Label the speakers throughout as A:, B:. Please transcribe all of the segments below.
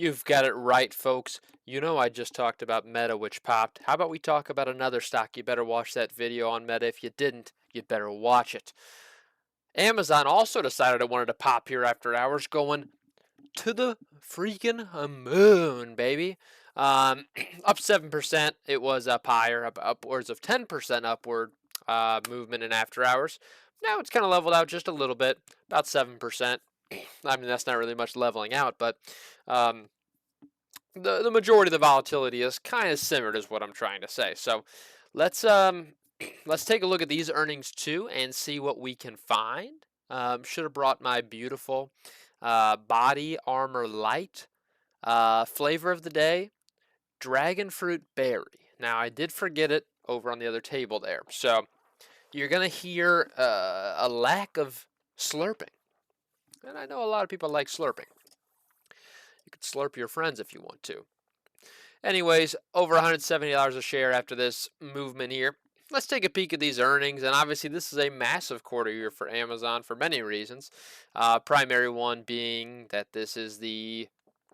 A: You've got it right, folks. You know I just talked about Meta, which popped. How about we talk about another stock? You better watch that video on Meta. If you didn't, you'd better watch it. Amazon also decided it wanted to pop here after hours, going to the freaking moon, baby. Up 7%. It was up higher, upwards of 10% upward movement in after hours. Now it's kind of leveled out just a little bit, about 7%. I mean, that's not really much leveling out, but um, the majority of the volatility is kind of simmered, is what I'm trying to say. So let's let's take a look at these earnings too and see what we can find. Should have brought my beautiful Body Armor Light flavor of the day, Dragon Fruit Berry. Now I did forget it over on the other table there, so you're gonna hear a lack of slurping, and I know a lot of people like slurping. You could slurp your friends if you want to. Anyways, over $170 a share after this movement here. Let's take a peek at these earnings, and obviously this is a massive quarter year for Amazon for many reasons. Primary one being that this is the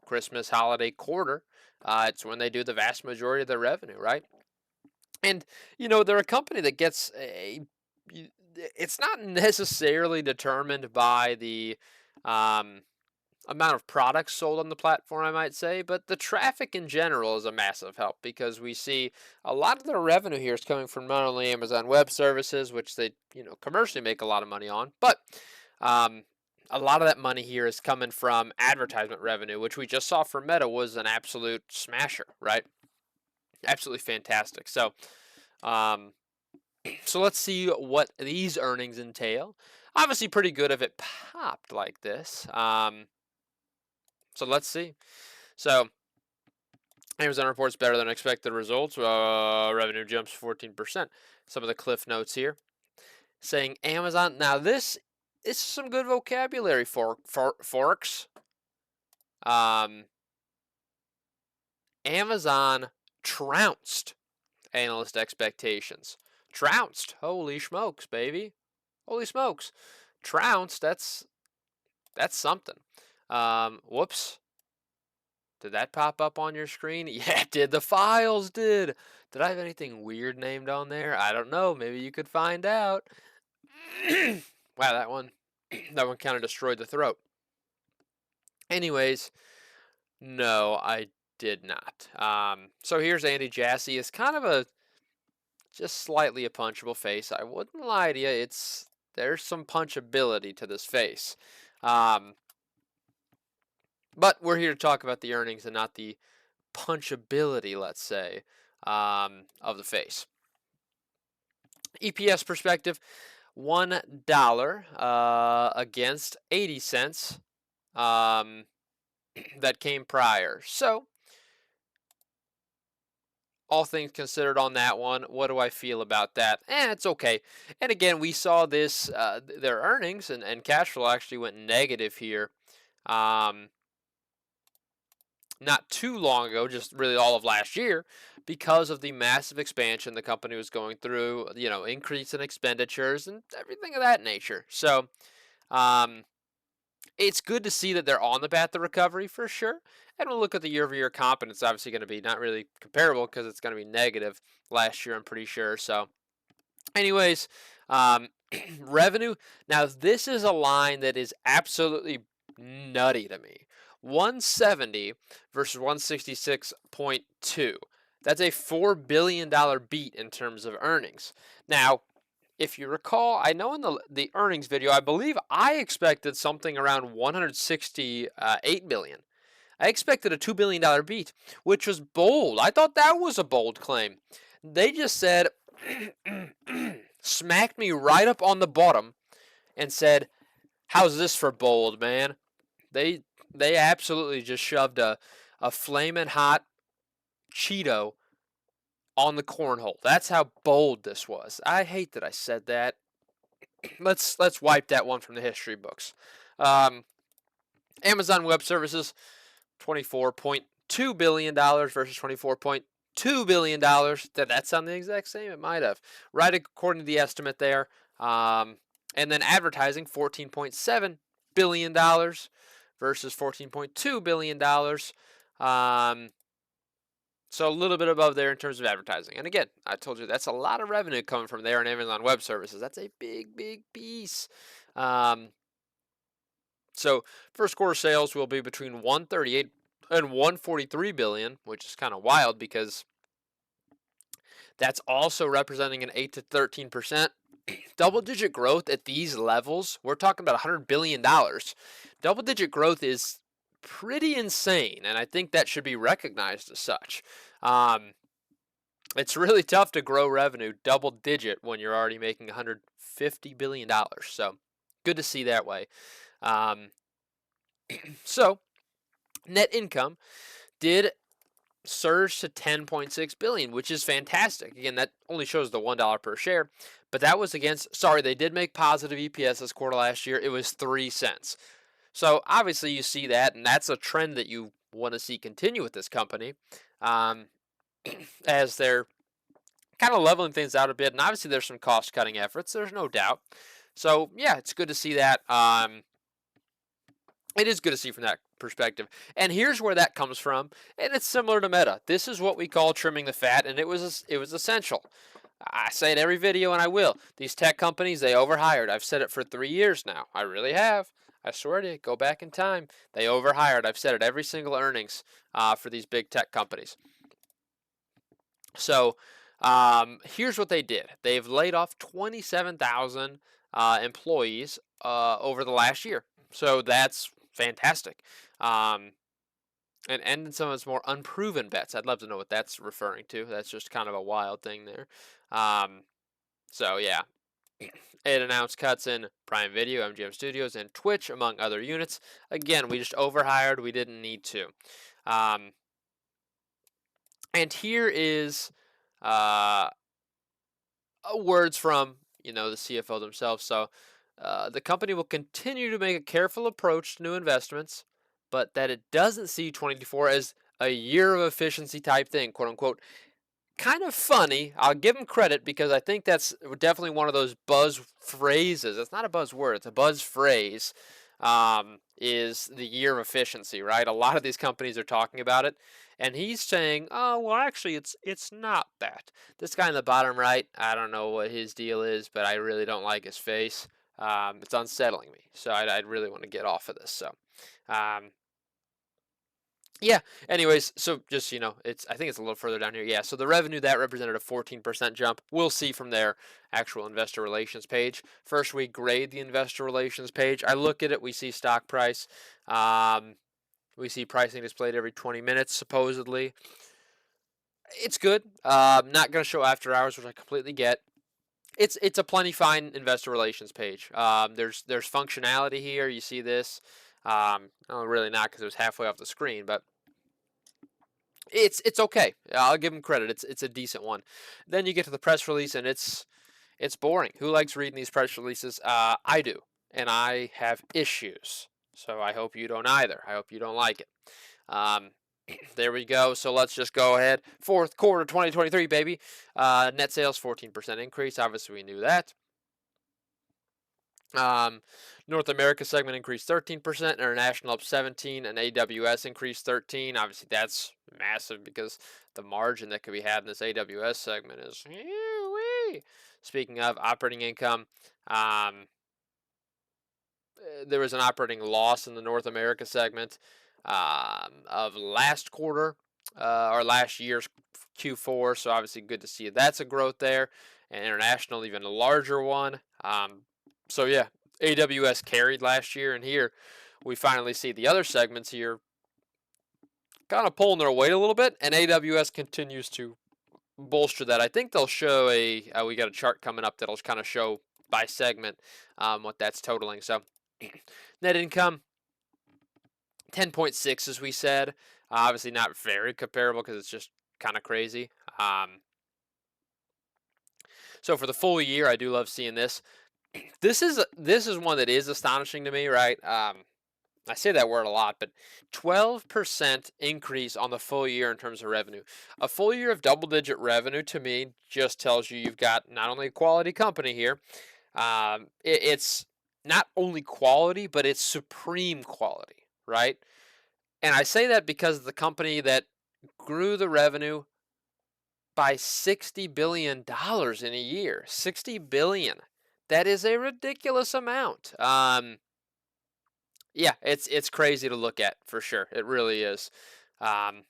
A: Christmas holiday quarter. It's when they do the vast majority of their revenue, right? And they're a company that gets a. It's not necessarily determined by the um, amount of products sold on the platform, I might say, but the traffic in general is a massive help because we see a lot of their revenue here is coming from not only Amazon Web Services, which they commercially make a lot of money on, but um, a lot of that money here is coming from advertisement revenue, which we just saw for Meta was an absolute smasher, right? Absolutely fantastic. Um, so let's see what these earnings entail. Obviously, pretty good if it popped like this. So let's see. So Amazon reports better than expected results. Revenue jumps 14%. Some of the cliff notes here saying Amazon. Now this is some good vocabulary for forks. Amazon trounced analyst expectations. Trounced. Holy smokes, baby. Holy smokes. Trounced. That's something. Whoops. Did that pop up on your screen? Yeah, it did. The files did. Did I have anything weird named on there? I don't know. Maybe you could find out. Wow, that one kind of destroyed the throat. Anyways, no, I did not. So here's Andy Jassy. It's kind of a just slightly a punchable face. I wouldn't lie to you. There's some punchability to this face. But we're here to talk about the earnings and not the punchability, let's say, of the face. EPS perspective, $1 against 80 cents that came prior. So, all things considered on that one, what do I feel about that? It's okay. And again, we saw this, their earnings and cash flow actually went negative here. Not too long ago, just really all of last year, because of the massive expansion the company was going through, increase in expenditures and everything of that nature. So, it's good to see that they're on the path to recovery for sure. And we'll look at the year-over-year comp, and it's obviously going to be not really comparable because it's going to be negative last year, I'm pretty sure. So, anyways, revenue. Now, this is a line that is absolutely nutty to me. 170 versus 166.2. That's a $4 billion beat in terms of earnings. Now, if you recall, I know in the earnings video, I believe I expected something around 168 billion. I expected a $2 billion beat, which was bold. I thought that was a bold claim. They just said, smacked me right up on the bottom and said, how's this for bold, man? They absolutely just shoved a flaming hot Cheeto on the cornhole. That's how bold this was. I hate that I said that. Let's wipe that one from the history books. Amazon Web Services, $24.2 billion versus $24.2 billion. Did that sound the exact same? It might have. Right according to the estimate there. And then advertising, $14.7 billion versus $14.2 billion. So a little bit above there in terms of advertising. And again, I told you that's a lot of revenue coming from there on Amazon Web Services. That's a big, big piece. Um, so first quarter sales will be between 138 and 143 billion, which is kind of wild because that's also representing an 8 to 13% double-digit growth at these levels. We're talking about $100 billion. Double-digit growth is pretty insane, and I think that should be recognized as such. It's really tough to grow revenue double-digit when you're already making $150 billion. So good to see that way. So net income did surge to 10.6 billion, which is fantastic. Again, that only shows the $1 per share, but that was against, sorry, they did make positive EPS this quarter last year. It was 3 cents. So obviously you see that, and that's a trend that you want to see continue with this company, as they're kind of leveling things out a bit. And obviously there's some cost cutting efforts. There's no doubt. So yeah, it's good to see that. It is good to see from that perspective. And here's where that comes from, and it's similar to Meta. This is what we call trimming the fat, and it was essential. I say it every video, and I will. These tech companies, they overhired. I've said it for 3 years now. I really have. I swear to you, go back in time. They overhired. I've said it every single earnings for these big tech companies. So here's what they did. They've laid off 27,000 employees over the last year. So that's fantastic. And ended some of its more unproven bets. I'd love to know what that's referring to. That's just kind of a wild thing there. So yeah, it announced cuts in Prime Video, MGM Studios, and Twitch, among other units. Again, we just overhired. We didn't need to. And here is words from the CFO themselves. So the company will continue to make a careful approach to new investments, but that it doesn't see 2024 as a year of efficiency type thing, quote unquote. Kind of funny. I'll give them credit because I think that's definitely one of those buzz phrases. It's not a buzzword, it's a buzz phrase. Is the year of efficiency, right? A lot of these companies are talking about it, and he's saying, "Oh, well, actually, it's not that." This guy in the bottom right, I don't know what his deal is, but I really don't like his face. It's unsettling me, so I'd really want to get off of this. So, yeah. Anyways, so just I think it's a little further down here. Yeah. So the revenue that represented a 14% jump. We'll see from their actual investor relations page. First, we grade the investor relations page. I look at it. We see stock price. We see pricing displayed every 20 minutes, supposedly. It's good. Not going to show after hours, which I completely get. It's a plenty fine investor relations page. There's functionality here. You see this. No, really not, because it was halfway off the screen, but it's okay. I'll give them credit. It's a decent one. Then you get to the press release, and it's boring. Who likes reading these press releases? I do, and I have issues. So I hope you don't either. I hope you don't like it. There we go. So let's just go ahead. Fourth quarter 2023, baby. Net sales 14% increase. Obviously, we knew that. North America segment increased 13%, international up 17%, and AWS increased 13%. Obviously, that's massive because the margin that could be had in this AWS segment is wee. Speaking of operating income, there was an operating loss in the North America segment of last quarter or last year's Q4. So obviously, good to see that's a growth there, and international even a larger one. So yeah, AWS carried last year, and here we finally see the other segments here kind of pulling their weight a little bit, and AWS continues to bolster that. I think they'll show we got a chart coming up that'll kind of show by segment what that's totaling. So net income 10.6, as we said. Obviously not very comparable because it's just kind of crazy. So for the full year, I do love seeing this. This is one that is astonishing to me, right? I say that word a lot, but 12% increase on the full year in terms of revenue. A full year of double-digit revenue to me just tells you you've got not only a quality company here, it's not only quality, but it's supreme quality, right? And I say that because the company that grew the revenue by $60 billion in a year. 60 billion. That is a ridiculous amount. Yeah, it's crazy to look at for sure. It really is. Um,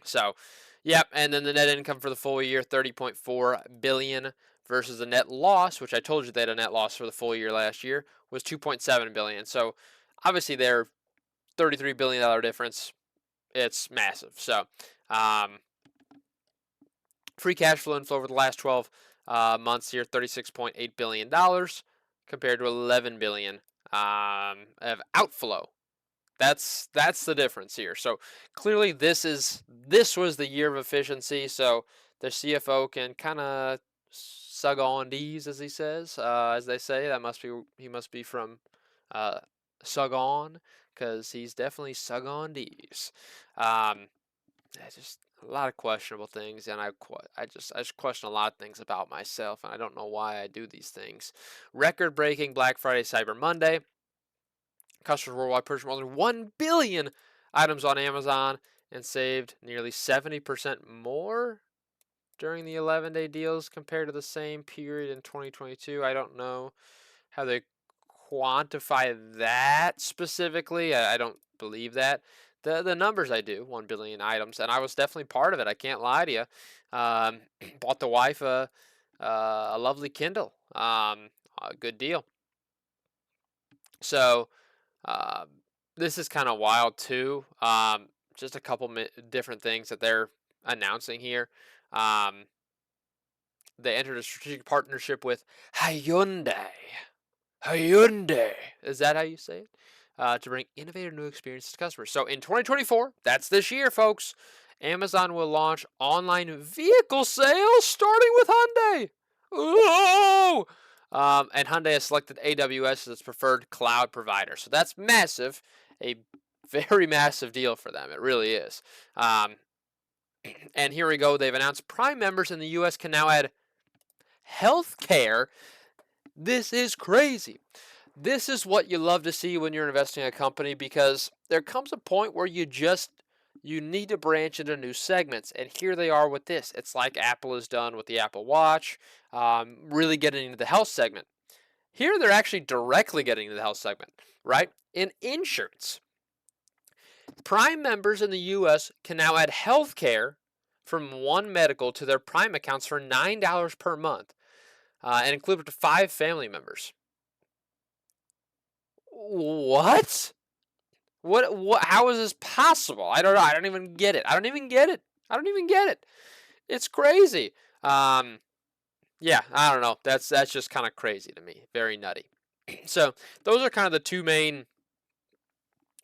A: so, yep. And then the net income for the full year, 30.4 billion versus the net loss, which I told you they had a net loss for the full year last year, was 2.7 billion. So, obviously, their $33 billion difference. It's massive. So, um, free cash flow inflow over the last 12 months here, $36.8 billion compared to 11 billion of outflow. That's the difference here. So clearly this was the year of efficiency. So the CFO can kind of sug on these, as he says, as they say. He must be from uh, sug on, because he's definitely sug on these. Just a lot of questionable things, and I just question a lot of things about myself, and I don't know why I do these things. Record-breaking Black Friday, Cyber Monday. Customers worldwide purchased more than 1 billion items on Amazon and saved nearly 70% more during the 11-day deals compared to the same period in 2022. I don't know how they quantify that specifically. I don't believe that. The numbers I do, 1 billion items, and I was definitely part of it. I can't lie to you. Bought the wife a lovely Kindle. A good deal. So um, this is kind of wild too. Just a couple different things that they're announcing here. Um, they entered a strategic partnership with Hyundai. Hyundai. Is that how you say it? To bring innovative new experiences to customers. So in 2024, that's this year, folks, Amazon will launch online vehicle sales starting with Hyundai. Ooh! And Hyundai has selected AWS as its preferred cloud provider. So that's massive. A very massive deal for them. It really is. Um, and here we go. They've announced Prime members in the U.S. can now add healthcare. This is crazy. This is what you love to see when you're investing in a company, because there comes a point where you need to branch into new segments, and here they are with this. It's like Apple has done with the Apple Watch, really getting into the health segment. Here they're actually directly getting into the health segment, right? In insurance, Prime members in the U.S. can now add health care from One Medical to their Prime accounts for $9 per month, and include up to 5 family members. What? What? How is this possible? I don't know. I don't even get it. I don't even get it. I don't even get it. It's crazy. Um, yeah, I don't know. That's just kind of crazy to me. Very nutty. So those are kind of the two main,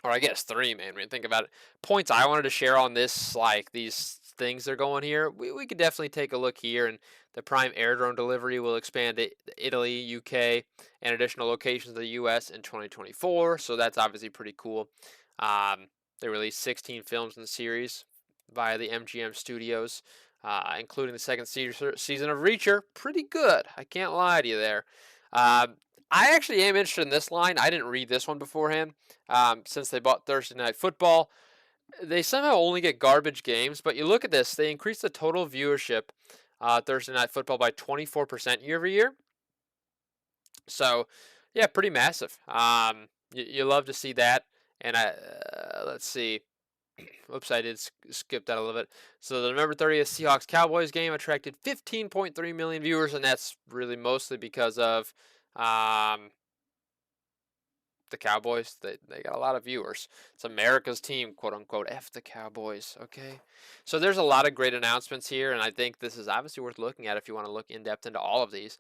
A: or I guess three main, when you think about it, points I wanted to share on this, like these things they're going here. We could definitely take a look here, and the Prime air drone delivery will expand to Italy, UK, and additional locations of the US in 2024. So that's obviously pretty cool. They released 16 films in the series via the MGM Studios, including the second season of Reacher. Pretty good. I can't lie to you there. I actually am interested in this line. I didn't read this one beforehand. Since they bought Thursday Night Football, they somehow only get garbage games. But you look at this, they increased the total viewership Thursday Night Football by 24% year over year. So, yeah, pretty massive. You love to see that. And let's see. Whoops, I did skip that a little bit. So the November 30th Seahawks Cowboys game attracted 15.3 million viewers, and that's really mostly because of the Cowboys. They got a lot of viewers. It's America's team, quote unquote. F the Cowboys, okay? So there's a lot of great announcements here, and I think this is obviously worth looking at if you want to look in depth into all of these.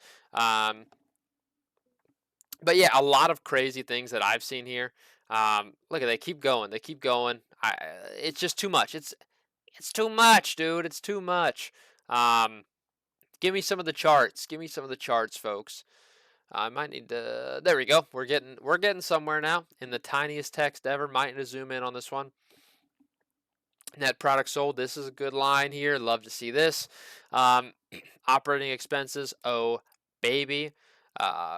A: But yeah, a lot of crazy things that I've seen here. Look at they keep going. They keep going. It's just too much. It's too much, dude. It's too much. Give me some of the charts. Give me some of the charts, folks. I might need to. There we go. We're getting somewhere now. In the tiniest text ever. Might need to zoom in on this one. Net product sold. This is a good line here. Love to see this. Operating expenses. Oh baby.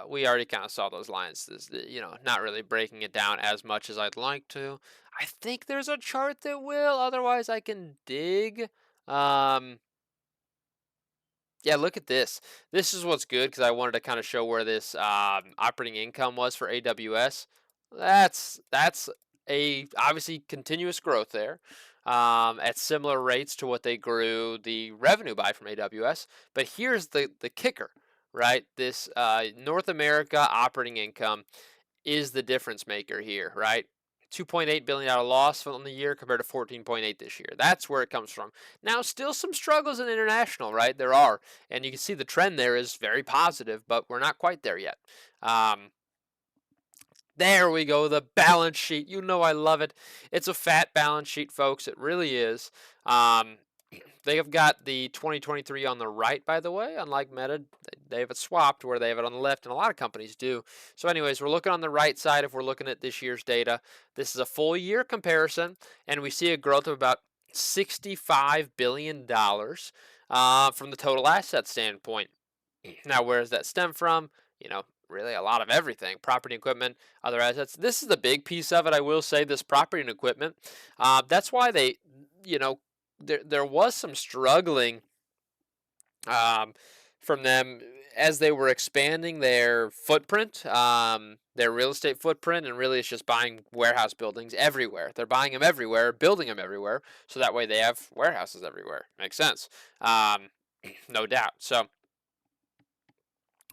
A: We already kind of saw those lines. Not really breaking it down as much as I'd like to. I think there's a chart that will. Otherwise, I can dig. Um, yeah, look at this. This is what's good because I wanted to kind of show where this operating income was for AWS. That's a obviously continuous growth there at similar rates to what they grew the revenue by from AWS. But here's the kicker, right? This North America operating income is the difference maker here, right? $2.8 billion loss from the year compared to 14.8 this year. That's where it comes from. Now, still some struggles in international, right? There are, and you can see the trend there is very positive, but we're not quite there yet. There we go, the balance sheet. You know I love it. It's a fat balance sheet, folks. It really is. Um, they have got the 2023 on the right, by the way. Unlike Meta, they have it swapped where they have it on the left, and a lot of companies do. So anyways, we're looking on the right side if we're looking at this year's data. This is a full year comparison, and we see a growth of about $65 billion from the total asset standpoint. Now, where does that stem from? Really a lot of everything, property, equipment, other assets. This is the big piece of it. I will say this property and equipment. That's why they, you know, there was some struggling um, from them as they were expanding their footprint, their real estate footprint, and really it's just buying warehouse buildings everywhere. They're buying them everywhere, building them everywhere, so that way they have warehouses everywhere. Makes sense, no doubt. So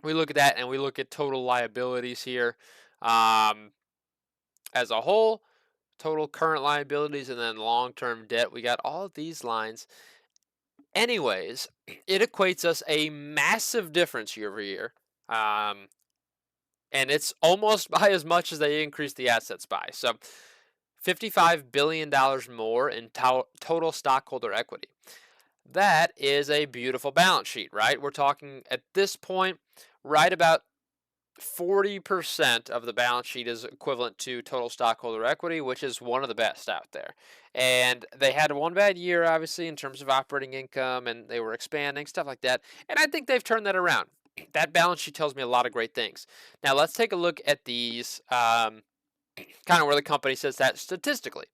A: we look at that and we look at total liabilities here as a whole, total current liabilities, and then long-term debt. We got all of these lines. Anyways, it equates us a massive difference year over year. And it's almost by as much as they increased the assets by. So $55 billion more in total stockholder equity. That is a beautiful balance sheet, right? We're talking at this point, right about 40% of the balance sheet is equivalent to total stockholder equity, which is one of the best out there. And they had one bad year, obviously, in terms of operating income, and they were expanding, stuff like that. And I think they've turned that around. That balance sheet tells me a lot of great things. Now, let's take a look at these, kind of where the company says that statistically.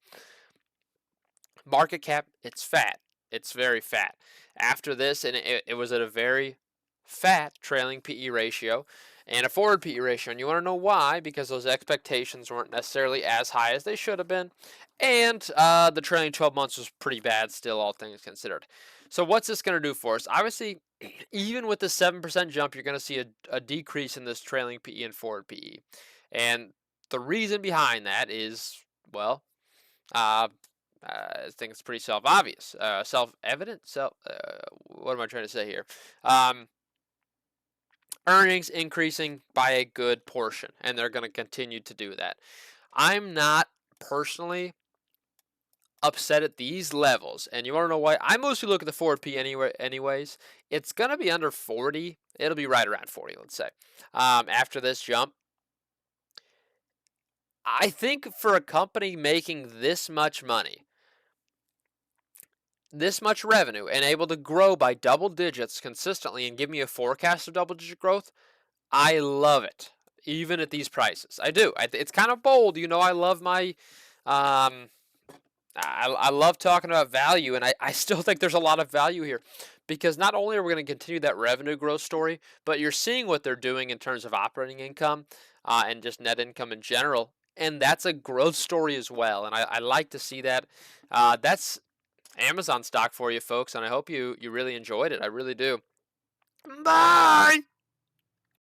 A: Market cap, it's fat. It's very fat. After this, and it was at a very fat trailing PE ratio and a forward PE ratio. And you want to know why? Because those expectations weren't necessarily as high as they should have been. And the trailing 12 months was pretty bad still, all things considered. So what's this going to do for us? Obviously, even with the 7% jump, you're going to see a decrease in this trailing PE and forward PE. And the reason behind that is, well, I think it's pretty self-obvious, self-evident. What am I trying to say here? Earnings increasing by a good portion, and they're going to continue to do that. I'm not personally upset at these levels, and you want to know why? I mostly look at the forward P anyways. It's going to be under 40. It'll be right around 40, let's say, after this jump. I think for a company making this much money, this much revenue, and able to grow by double digits consistently and give me a forecast of double-digit growth, I love it, even at these prices. I do. It's kind of bold. I love my, I love talking about value, and I still think there's a lot of value here because not only are we going to continue that revenue growth story, but you're seeing what they're doing in terms of operating income and just net income in general. And that's a growth story as well. And I like to see that. That's Amazon stock for you folks, and I hope you really enjoyed it. I really do. Bye!